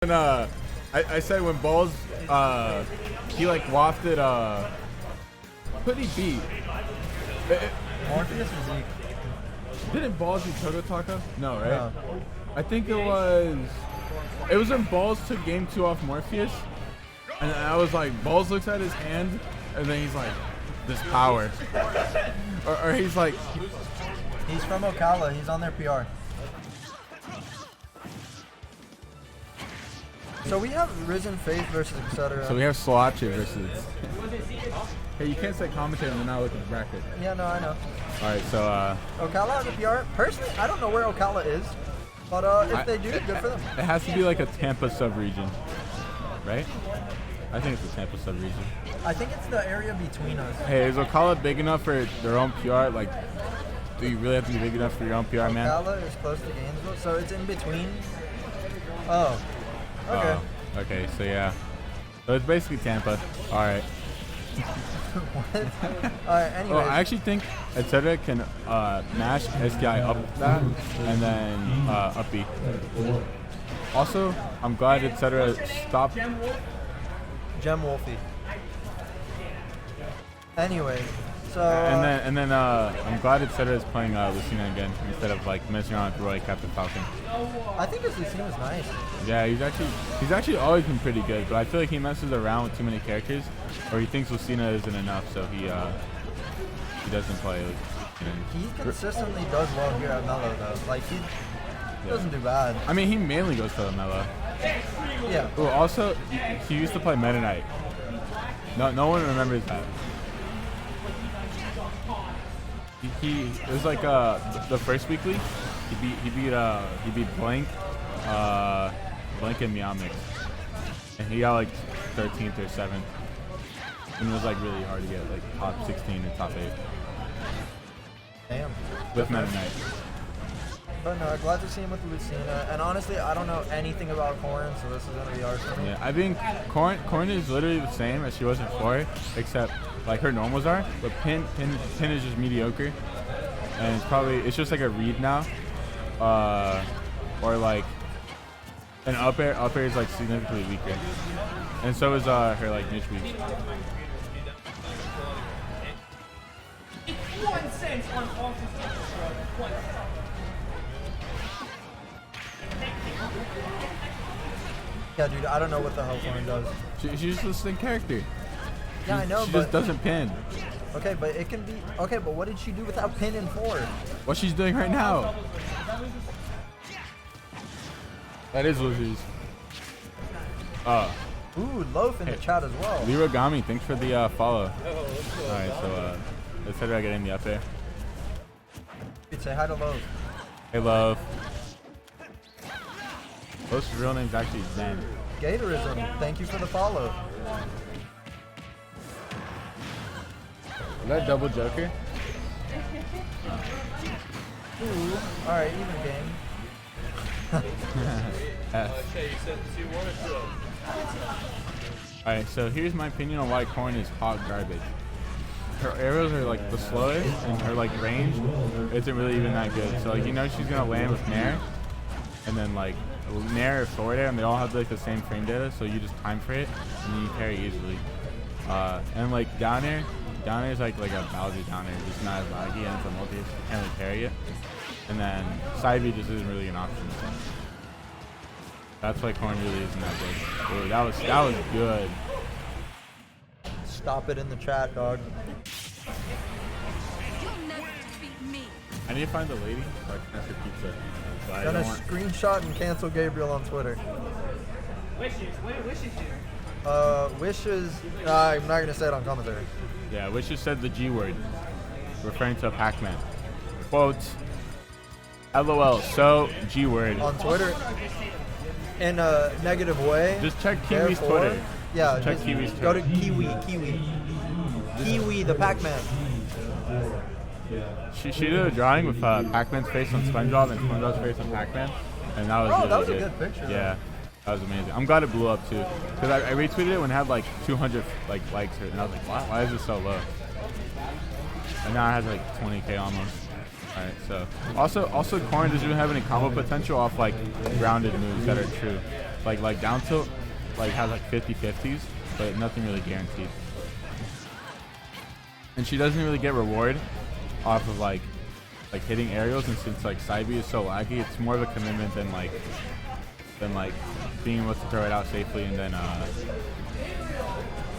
And I said when Balls he like wafted who did he beat? Morpheus or Zeke? Didn't Balls beat Taka? No, right? No. I think it was when Balls took game 2 off Morpheus, and I was like, Balls looks at his hand, and then he's like, this power, or he's like, He's from Ocala. He's on their PR. So we have Risen Faith versus Etcetera. so we have Sloache versus. Hey, you can't say commentator and not look at the bracket. Yeah, no, I know. All right, so Ocala has a PR. Personally, I don't know where Ocala is, but if they do, good for them. it has to be like a Tampa sub-region, right? I think it's a Tampa sub-region. I think it's the area between us. Hey, is Ocala big enough for their own PR? Like, do you really have to be big enough for your own PR, man? Ocala is close to Gainesville, so it's in between. Oh, okay. Oh, okay, so yeah. So it's basically Tampa. All right. What? Alright, anyways. Well, I actually think Etcetera can mash SDI up that and then up B. Also, I'm glad Etcetera stopped. Gem Wolfie. Anyway, so And then I'm glad Etcetera is playing Lucina again instead of like messing around with Roy Captain Falcon. I think his Lucina's nice. Yeah, he's actually always been pretty good, but I feel like he messes around with too many characters, or he thinks Lucina isn't enough, so he doesn't play. He consistently does well here at Mellow though. Like he doesn't do bad. I mean, he mainly goes for the Mellow. Yeah. Oh, also, he used to play Meta Knight. No one remembers that. It was like the first weekly. He beat Blank and Meowmix, and he got like 13th or 7th, and it was like really hard to get like top 16 and top 8 Damn. with Meta Knight. But no, glad to see him with Lucina. And honestly, I don't know anything about Corrin, so this is gonna be hard for me. Yeah, I think Corrin is literally the same as she was before, except like her normals are, but Pin is just mediocre, and it's just like a read now, or like an up air is like significantly weaker, and so is her like niche weak. Yeah, dude, I don't know what the hell Corrin does. She's just the same character. Yeah, I know, She but just doesn't pin. okay, but it can be okay. But what did she do without pin in 4? What she's doing right now. That is losers. Ooh, Loaf in the chat as well. Lirogami, thanks for the follow. Alright, so let's try to get in the up there. Dude, say hi to Loaf. Hey, love. Loaf's real name's actually Zen. Gatorism, thank you for the follow. Is that double Joker? Ooh, alright, even game. Alright, so here's my opinion on why Corrin is hot garbage. Her arrows are like the slowest, and her like range isn't really even that good. So like she's gonna land with Nair, and then like Nair or forward air, and they all have like the same frame data, so you just time for it, and then you carry easily. And like down air is like a Bowser down air, just not as laggy, and it's a multi, so you can't really carry it. And then side B just isn't really an option. So that's why Corrin really isn't that big. Ooh, that was good. Stop it in the chat, dog. You'll never defeat me. I need to find the lady so I can ask her pizza. But I Gonna don't want. screenshot and cancel Gabriel on Twitter. Wishes. What do wishes do? Wishes. I'm not gonna say it on commentary. Yeah, Wishes said the G word, referring to Pac-Man. Quote, LOL, so G word. On Twitter, in a negative way. Just check Kiwi's Therefore, Twitter. Yeah, Check just Kiwi's go to Twitter. Kiwi the Pac-Man. She did a drawing with Pac-Man's face on SpongeBob and SpongeBob's face on Pac-Man, and that was really that was a good. good picture. Yeah, that was amazing. I'm glad it blew up too, because I retweeted it when it had like 200 like likes, and I was like, why is it so low? And now it has like 20K almost. Alright, so also Corrin doesn't even have any combo potential off like grounded moves that are true. Like down tilt, like has like 50-50s, but nothing really guaranteed. And she doesn't really get reward off of like hitting aerials, and since like side B is so laggy, it's more of a commitment than like being able to throw it out safely and then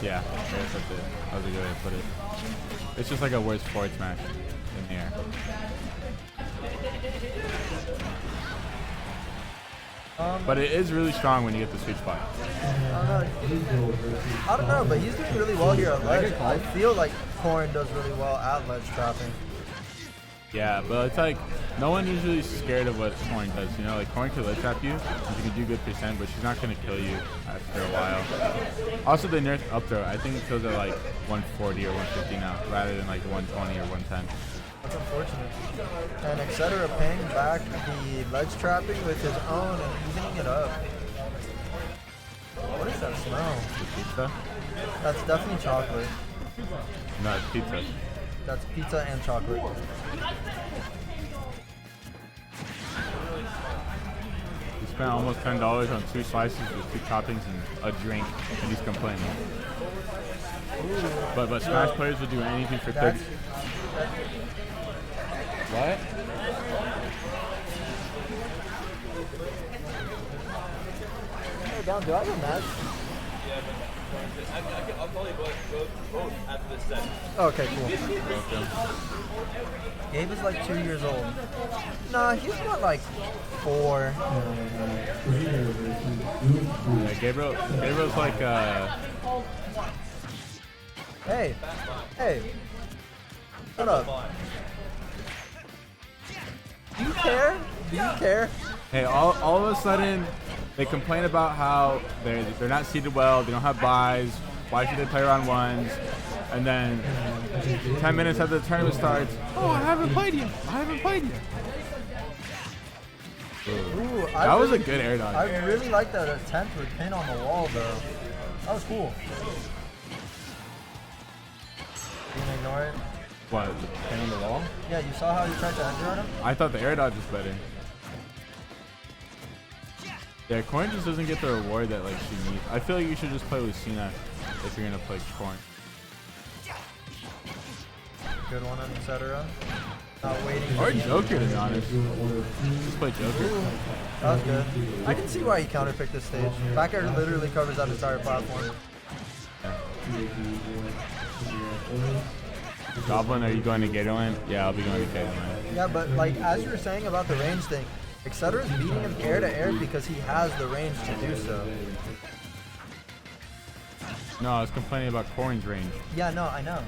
yeah, I guess that's it. That was a good way to put it. It's just like a worse forward smash in the air. But it is really strong when you get the sweet spot. I don't know, but he's doing really well here at ledge. I feel like Corrin does really well at ledge trapping. Yeah, but it's like no one is really scared of what Corrin does. You know, like Corrin can ledge trap you, and she can do good percent, but she's not gonna kill you after a while. Also, they nerfed up throw. I think it kills at like 140 or 150 now, rather than like 120 or 110. That's unfortunate. And Etcetera paying back the ledge trapping with his own and evening it up. What is that smell? The pizza? That's definitely chocolate. No, it's pizza. That's pizza and chocolate. He spent almost $10 on 2 slices with 2 toppings and a drink, and he's complaining. But Smash players will do anything for 30. What? Hey, Don, do I have a match? I'll call you both after this set. Okay, cool. Gabe is like 2 years old. Nah, he's not like 4. Yeah, Gabriel's like Hey, shut up. Do you care? Do you care? hey, all of a sudden they complain about how they're not seated well, they don't have buys, why should they play round ones, and then 10 minutes after the tournament starts, oh, I haven't played yet. Ooh, That was a good air dodge. I really like that attempt with pin on the wall though. That was cool. You can ignore it. What, the pin on the wall? Yeah, you saw how you tried to enter on him? I thought the air dodge was better. Yeah, Corrin just doesn't get the reward that like she needs. I feel like you should just play Lucina if you're gonna play Corrin. Good one on Etcetera. Not waiting. Or Joker, to be honest. Just play Joker. That was good. I can see why he counterpicked this stage. Back air literally covers that entire platform. Goblin, are you going to Gatorland? Yeah, I'll be going to Gatorland. Yeah, but like as you were saying about the range thing, Etcetera is beating him air to air because he has the range to do so. No, I was complaining about Corrin's range. Yeah, no, I know.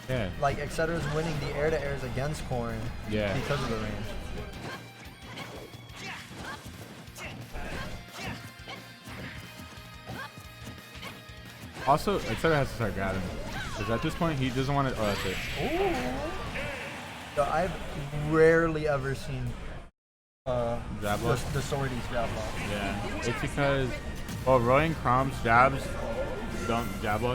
Yeah. Like Etcetera is winning the air to airs against Corrin Yeah. because of the range. Also, Etcetera has to start grabbing. Because at this point, he doesn't want to. Oh, that's it. Ooh. So I've rarely ever seen Jab lock? the Swordies grab lock. Yeah. It's because, well, Roy and Crom's jabs don't jab lock.